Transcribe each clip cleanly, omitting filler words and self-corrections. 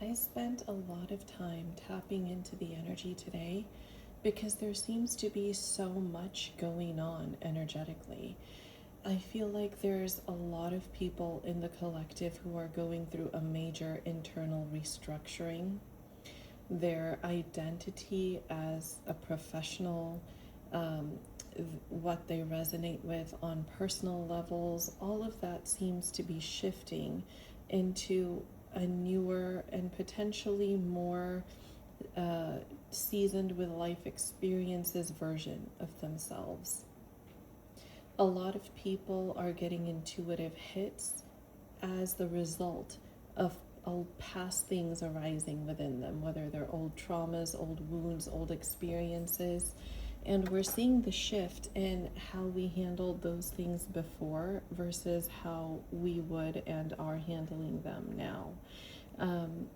I spent a lot of time tapping into the energy today because there seems to be so much going on energetically. I feel like there's a lot of people in the collective who are going through a major internal restructuring. Their identity as a professional, um, what they resonate with on personal levels, all of that seems to be shifting into a newer and potentially more seasoned with life experiences version of themselves. A lot of people are getting intuitive hits as the result of past things arising within them, whether they're old traumas, old wounds, old experiences. And we're seeing the shift in how we handled those things before versus how we would and are handling them now. Um,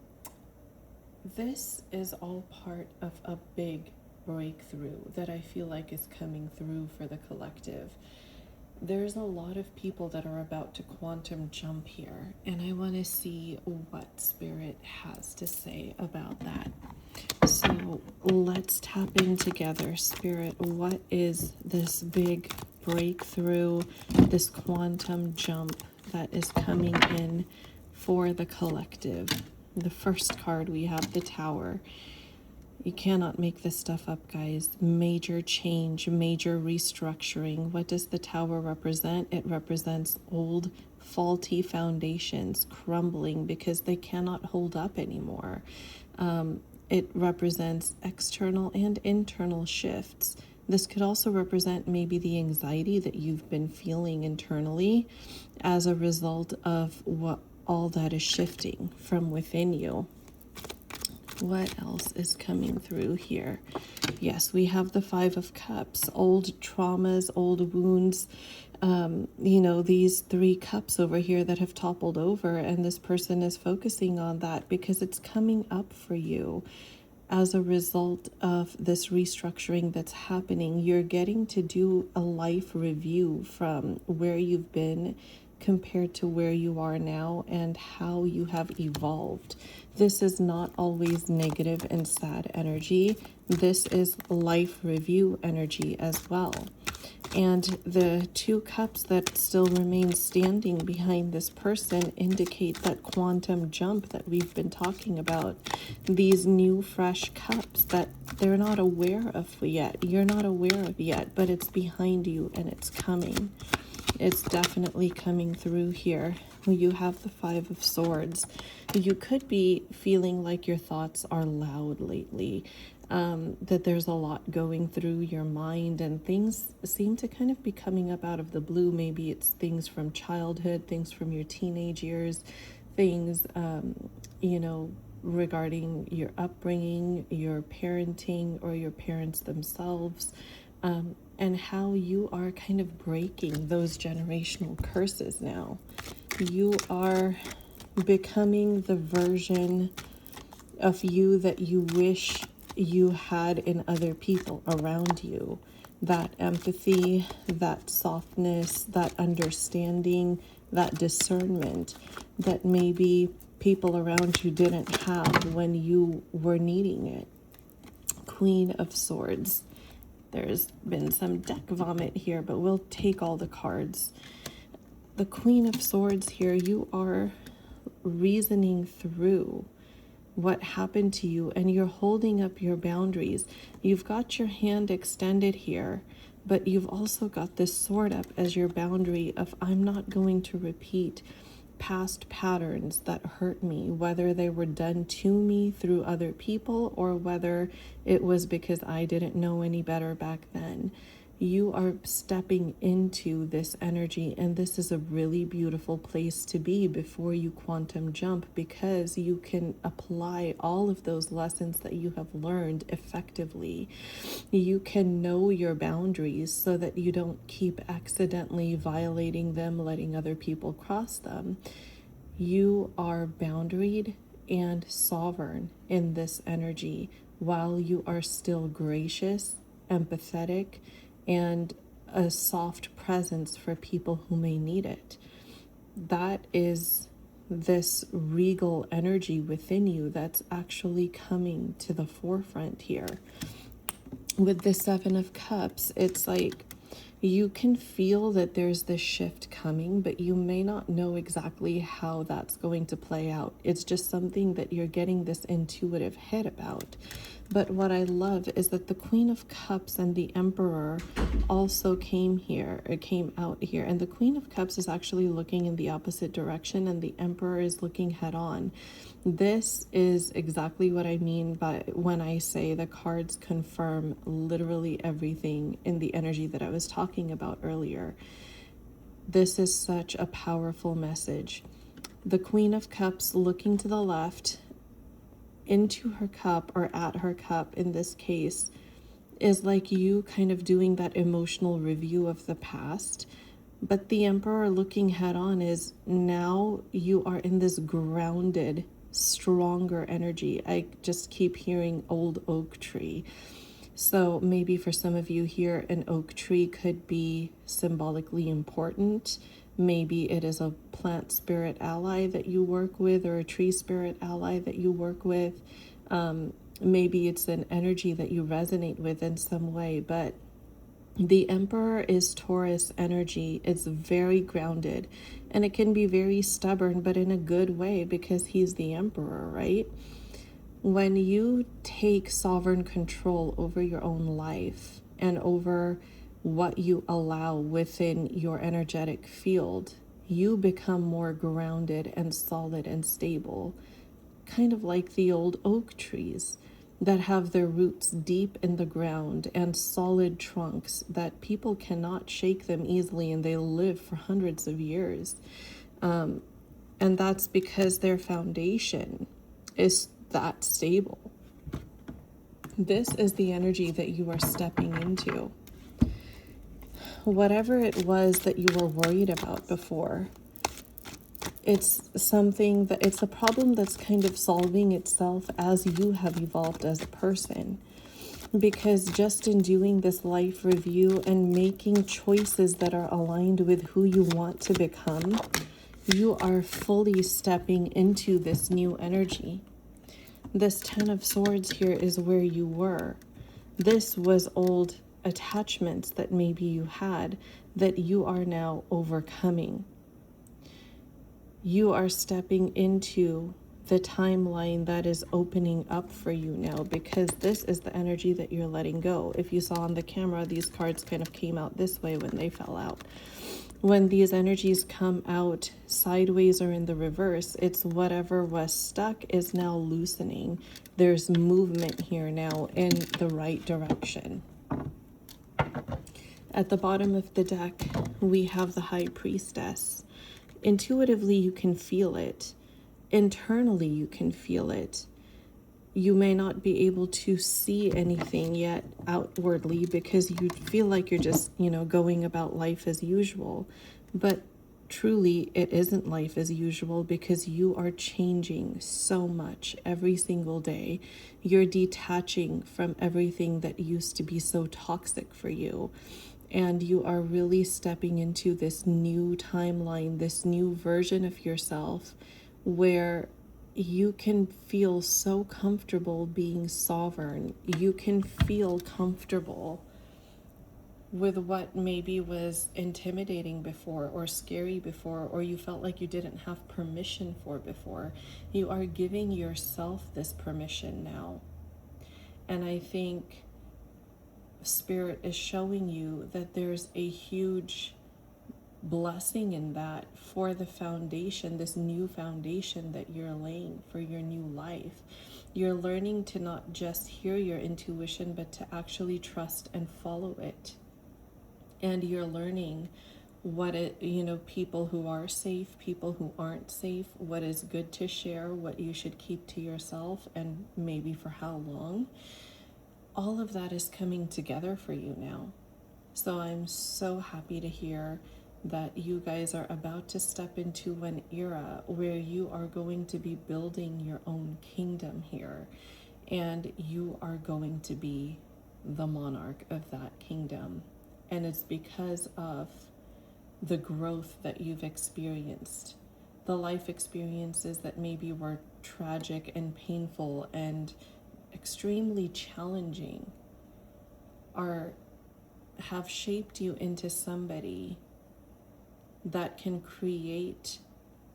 this is all part of a big breakthrough that I feel like is coming through for the collective. There's a lot of people that are about to quantum jump here, and I want to see what Spirit has to say about that. So let's tap in together. Spirit, what is this big breakthrough, this quantum jump that is coming in for the collective? The first card, we have the Tower. You cannot make this stuff up, guys. Major change, major restructuring. What does the Tower represent? It represents old, faulty foundations crumbling because they cannot hold up anymore. It represents external and internal shifts. This could also represent maybe the anxiety that you've been feeling internally as a result of what all that is shifting from within you. What else is coming through here? Yes, we have the Five of Cups, old traumas, old wounds, these three cups over here that have toppled over, and this person is focusing on that because it's coming up for you as a result of this restructuring that's happening. You're getting to do a life review from where you've been compared to where you are now and how you have evolved. This is not always negative and sad energy. This is life review energy as well. And the two cups that still remain standing behind this person indicate that quantum jump that we've been talking about. These new fresh cups that they're not aware of yet. You're not aware of yet, but it's behind you and it's coming. It's definitely coming through here. You have the Five of Swords. You could be feeling like your thoughts are loud lately, that there's a lot going through your mind and things seem to kind of be coming up out of the blue. Maybe it's things from childhood, things from your teenage years, things, regarding your upbringing, your parenting, or your parents themselves. And how you are kind of breaking those generational curses now. You are becoming the version of you that you wish you had in other people around you. That empathy, that softness, that understanding, that discernment that maybe people around you didn't have when you were needing it. Queen of Swords. There's been some deck vomit here, but we'll take all the cards. The Queen of Swords here, you are reasoning through what happened to you and you're holding up your boundaries. You've got your hand extended here, but you've also got this sword up as your boundary of I'm not going to repeat past patterns that hurt me, whether they were done to me through other people or whether it was because I didn't know any better back then. You are stepping into this energy, and this is a really beautiful place to be before you quantum jump, because you can apply all of those lessons that you have learned effectively. You can know your boundaries so that you don't keep accidentally violating them, letting other people cross them. You are boundaried and sovereign in this energy while you are still gracious, empathetic, and a soft presence for people who may need it. That is this regal energy within you that's actually coming to the forefront here. With the Seven of Cups, it's like you can feel that there's this shift coming, but you may not know exactly how that's going to play out. It's just something that you're getting this intuitive hit about. But what I love is that the Queen of Cups and the Emperor also came out here. And the Queen of Cups is actually looking in the opposite direction, and the Emperor is looking head on. This is exactly what I mean by when I say the cards confirm literally everything in the energy that I was talking about earlier. This is such a powerful message. The Queen of Cups looking to the left into her cup, or at her cup in this case, is like you kind of doing that emotional review of the past. But the Emperor looking head on is now you are in this grounded, stronger energy. I just keep hearing old oak tree. So maybe for some of you here, an oak tree could be symbolically important. Maybe it is a plant spirit ally that you work with, or a tree spirit ally that you work with. Maybe it's an energy that you resonate with in some way. But the Emperor is Taurus energy. It's very grounded, and it can be very stubborn, but in a good way, because he's the Emperor, right? When you take sovereign control over your own life and over what you allow within your energetic field, you become more grounded and solid and stable, kind of like the old oak trees that have their roots deep in the ground and solid trunks that people cannot shake them easily, and they live for hundreds of years. And that's because their foundation is that stable. This is the energy that you are stepping into. Whatever it was that you were worried about before, it's a problem that's kind of solving itself as you have evolved as a person. Because just in doing this life review and making choices that are aligned with who you want to become, you are fully stepping into this new energy. This Ten of Swords here is where you were. This was old attachments that maybe you had that you are now overcoming. You are stepping into the timeline that is opening up for you now, because this is the energy that you're letting go. If you saw on the camera, these cards kind of came out this way when they fell out. When these energies come out sideways or in the reverse, it's whatever was stuck is now loosening. There's movement here now in the right direction. At the bottom of the deck, we have the High Priestess. Intuitively, you can feel it. Internally, you can feel it. You may not be able to see anything yet outwardly because you feel like you're just, going about life as usual. But truly, it isn't life as usual, because you are changing so much every single day. You're detaching from everything that used to be so toxic for you. And you are really stepping into this new timeline, this new version of yourself, where you can feel so comfortable being sovereign. You can feel comfortable with what maybe was intimidating before, or scary before, or you felt like you didn't have permission for before. You are giving yourself this permission now. And I think Spirit is showing you that there's a huge blessing in that for the foundation, this new foundation that you're laying for your new life. You're learning to not just hear your intuition, but to actually trust and follow it. And you're learning people who are safe, people who aren't safe, what is good to share, what you should keep to yourself, and maybe for how long. All of that is coming together for you now. So I'm so happy to hear that you guys are about to step into an era where you are going to be building your own kingdom here, and you are going to be the monarch of that kingdom. And it's because of the growth that you've experienced, the life experiences that maybe were tragic and painful and extremely challenging have shaped you into somebody that can create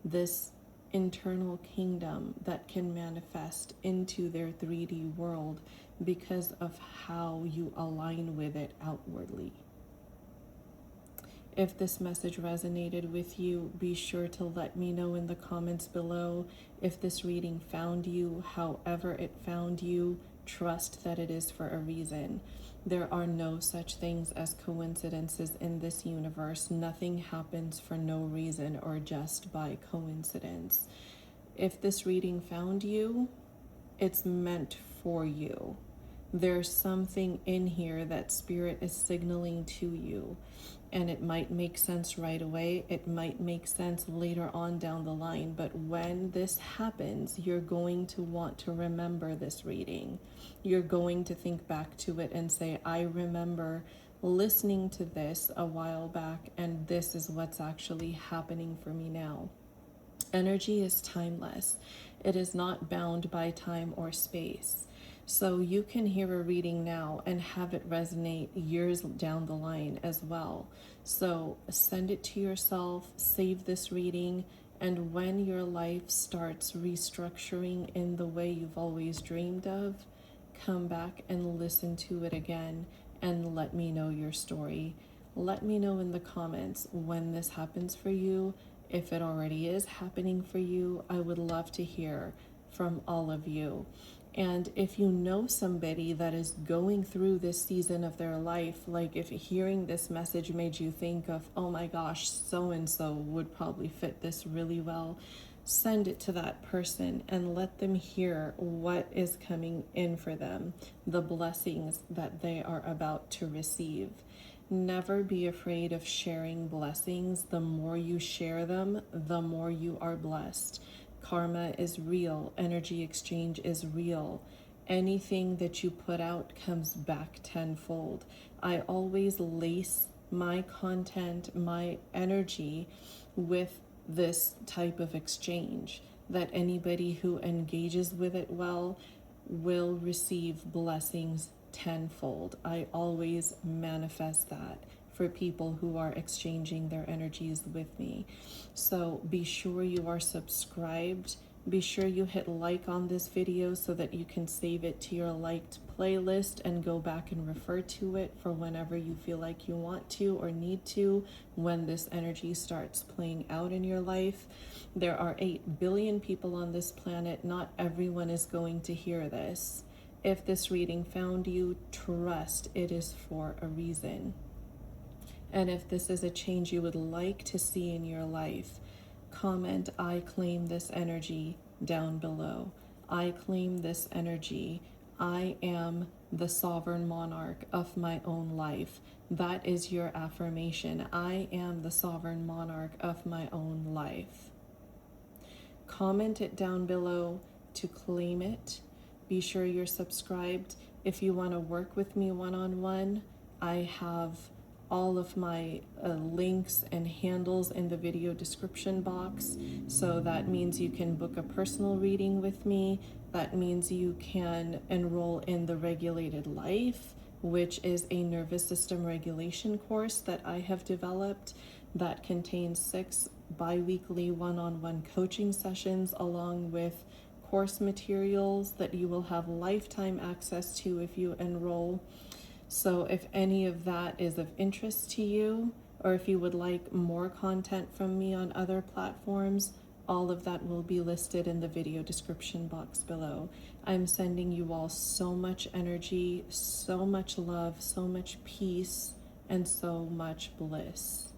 this internal kingdom that can manifest into their 3D world because of how you align with it outwardly. If this message resonated with you, be sure to let me know in the comments below. If this reading found you, however it found you, trust that it is for a reason. There are no such things as coincidences in this universe. Nothing happens for no reason or just by coincidence. If this reading found you, it's meant for you. There's something in here that Spirit is signaling to you, and it might make sense right away. It might make sense later on down the line, but when this happens, you're going to want to remember this reading. You're going to think back to it and say, I remember listening to this a while back, and this is what's actually happening for me now. Energy is timeless. It is not bound by time or space. So you can hear a reading now and have it resonate years down the line as well. So send it to yourself, save this reading, and when your life starts restructuring in the way you've always dreamed of, come back and listen to it again and let me know your story. Let me know in the comments when this happens for you. If it already is happening for you, I would love to hear from all of you. And if you know somebody that is going through this season of their life, like if hearing this message made you think of, oh my gosh, so-and-so would probably fit this really well, send it to that person and let them hear what is coming in for them, the blessings that they are about to receive. Never be afraid of sharing blessings. The more you share them, the more you are blessed. Karma is real. Energy exchange is real. Anything that you put out comes back tenfold. I always lace my content, my energy with this type of exchange, that anybody who engages with it well will receive blessings tenfold. I always manifest that for people who are exchanging their energies with me. So be sure you are subscribed. Be sure you hit like on this video so that you can save it to your liked playlist and go back and refer to it for whenever you feel like you want to or need to when this energy starts playing out in your life. There are 8 billion people on this planet. Not everyone is going to hear this. If this reading found you, trust it is for a reason. And if this is a change you would like to see in your life, comment, I claim this energy down below. I claim this energy. I am the sovereign monarch of my own life. That is your affirmation. I am the sovereign monarch of my own life. Comment it down below to claim it. Be sure you're subscribed. If you want to work with me one-on-one, I have all of my links and handles in the video description box. So that means you can book a personal reading with me. That means you can enroll in the Regulated Life, which is a nervous system regulation course that I have developed that contains 6 bi-weekly one-on-one coaching sessions along with course materials that you will have lifetime access to if you enroll. So if any of that is of interest to you, or if you would like more content from me on other platforms, all of that will be listed in the video description box below. I'm sending you all so much energy, so much love, so much peace, and so much bliss.